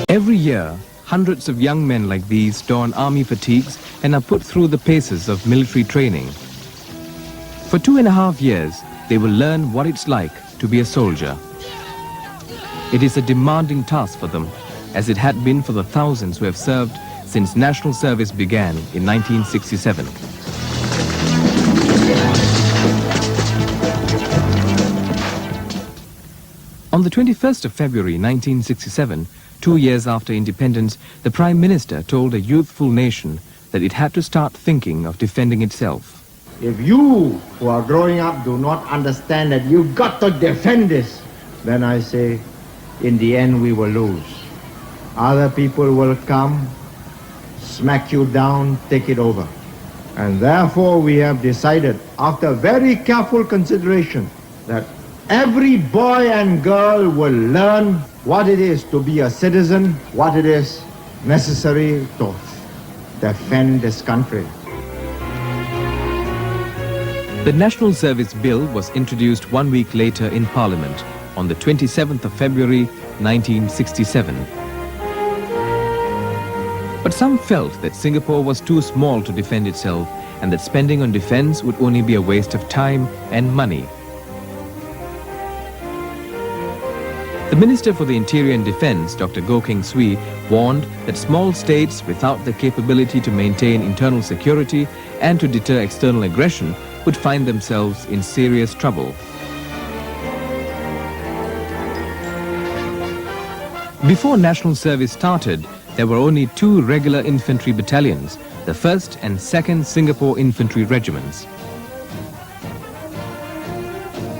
Every year, hundreds of young men like these don army fatigues and are put through the paces of military training. For 2.5 years, they will learn what it's like to be a soldier. It is a demanding task for them, as it had been for the thousands who have served since national service began in 1967. On the 21st of February 1967, 2 years after independence, the Prime Minister told a youthful nation that it had to start thinking of defending itself. If you who are growing up do not understand that you've got to defend this, then I say, in the end we will lose. Other people will come, smack you down, take it over. And therefore we have decided, after very careful consideration, that every boy and girl will learn what it is to be a citizen, what it is necessary to defend this country. The National Service Bill was introduced 1 week later in Parliament on the 27th of February 1967. But some felt that Singapore was too small to defend itself and that spending on defense would only be a waste of time and money. The Minister for the Interior and Defence, Dr. Goh Keng Swee, warned that small states without the capability to maintain internal security and to deter external aggression would find themselves in serious trouble. Before national service started, there were only 2 regular infantry battalions, the 1st and 2nd Singapore Infantry Regiments.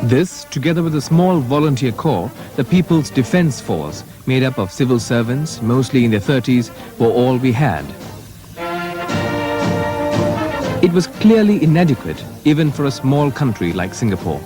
This, together with a small volunteer corps, the People's Defence Force, made up of civil servants, mostly in their 30s, were all we had. It was clearly inadequate, even for a small country like Singapore.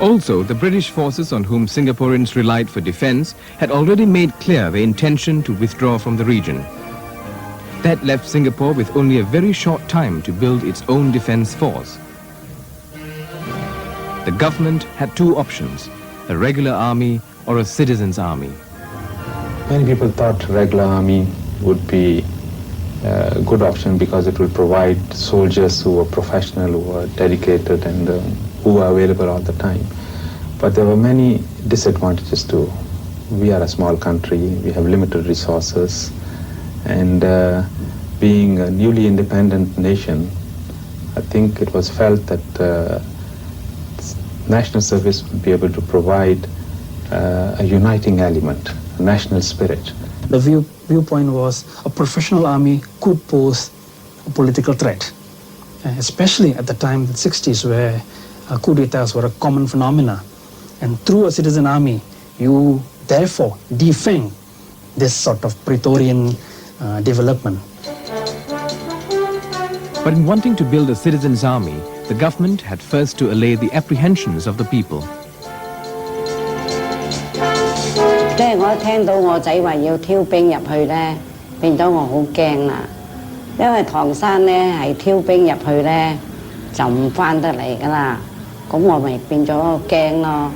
Also, the British forces on whom Singaporeans relied for defence had already made clear their intention to withdraw from the region. That left Singapore with only a very short time to build its own defence force. The government had 2 options, a regular army or a citizens' army. Many people thought regular army would be a good option because it would provide soldiers who were professional, who were dedicated and who were available all the time. But there were many disadvantages too. We are a small country, we have limited resources, and being a newly independent nation, I think it was felt that national service would be able to provide a uniting element, a national spirit. The viewpoint was a professional army could pose a political threat, especially at the time, the 60s, where coup d'etats were a common phenomena. And through a citizen army, you therefore defend this sort of Praetorian development. But in wanting to build a citizens' army, the government had first to allay the apprehensions of the people. 即係我聽到我仔話要挑兵入去咧，變咗我好驚啦。因為唐山咧係挑兵入去咧就唔翻得嚟噶啦，咁我咪變咗驚咯。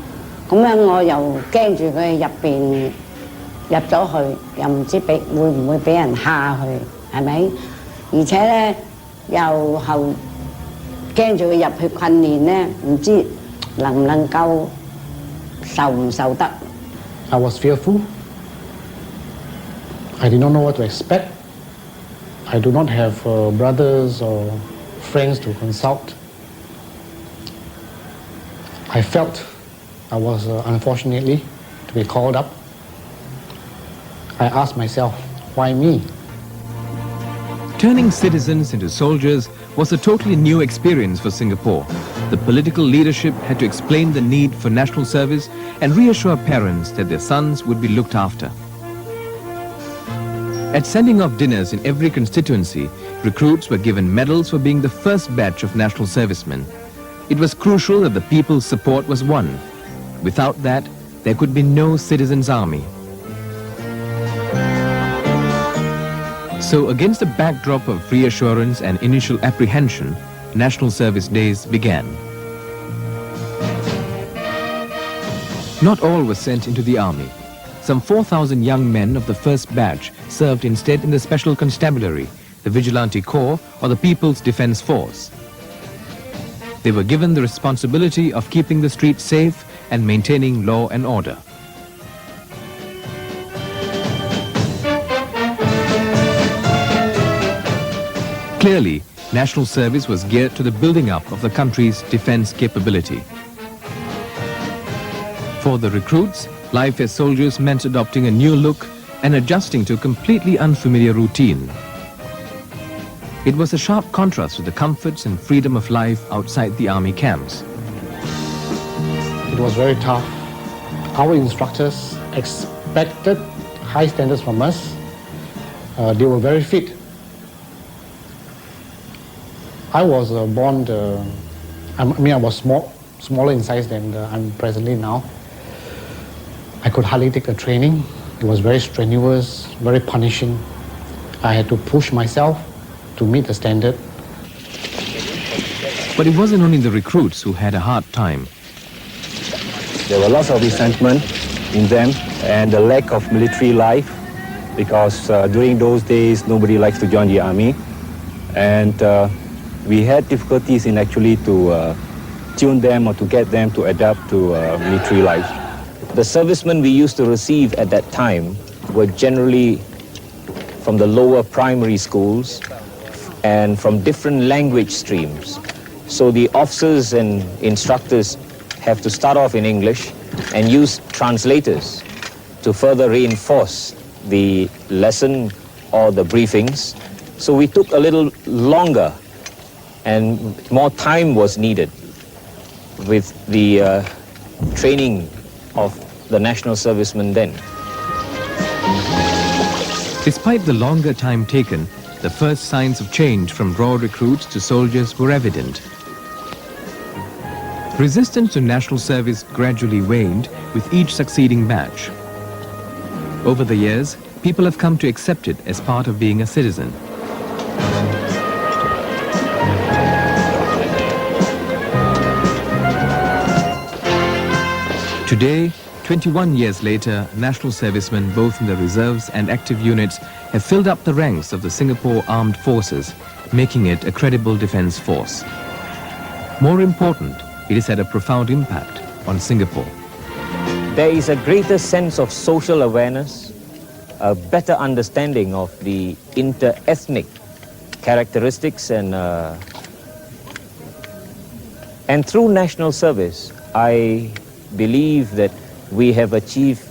咁樣我又驚住佢入邊入咗去，又唔知會唔會俾人蝦佢，係咪？而且咧又後驚住佢入去訓練咧，唔知能唔能夠受唔受得。I was fearful. I did not know what to expect. I do not have brothers or friends to consult. I felt I was unfortunately to be called up. I asked myself, why me? Turning citizens into soldiers was a totally new experience for Singapore. The political leadership had to explain the need for national service and reassure parents that their sons would be looked after. At sending off dinners in every constituency, recruits were given medals for being the first batch of national servicemen. It was crucial that the people's support was won. Without that, there could be no citizens' army. So against the backdrop of reassurance and initial apprehension, National Service Days began. Not all were sent into the army. Some 4,000 young men of the first batch served instead in the Special Constabulary, the Vigilante Corps, or the People's Defence Force. They were given the responsibility of keeping the streets safe and maintaining law and order. Clearly, national service was geared to the building up of the country's defence capability. For the recruits, life as soldiers meant adopting a new look and adjusting to a completely unfamiliar routine. It was a sharp contrast to the comforts and freedom of life outside the army camps. It was very tough. Our instructors expected high standards from us. They were very fit. I was born, I was smaller in size than I'm presently now. I could hardly take the training. It was very strenuous, very punishing. I had to push myself to meet the standard. But it wasn't only the recruits who had a hard time. There were lots of resentment in them and the lack of military life because during those days nobody likes to join the army, and we had difficulties in actually to tune them or to get them to adapt to military life. The servicemen we used to receive at that time were generally from the lower primary schools and from different language streams. So the officers and instructors have to start off in English and use translators to further reinforce the lesson or the briefings. So we took a little longer and more time was needed with the training of the national servicemen then. Despite the longer time taken, the first signs of change from raw recruits to soldiers were evident. Resistance to national service gradually waned with each succeeding batch. Over the years, people have come to accept it as part of being a citizen. Today, 21 years later, national servicemen both in the reserves and active units have filled up the ranks of the Singapore Armed Forces, making it a credible defence force. More important, it has had a profound impact on Singapore. There is a greater sense of social awareness, a better understanding of the inter-ethnic characteristics, and through national service, I believe that we have achieved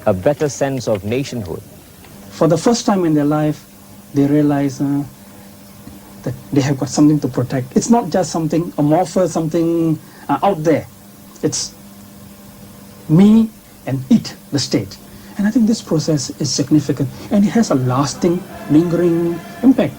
a better sense of nationhood. For the first time in their life, they realize that they have got something to protect. It's not just something amorphous, something out there. It's me and it, the state. And I think this process is significant and it has a lasting, lingering impact.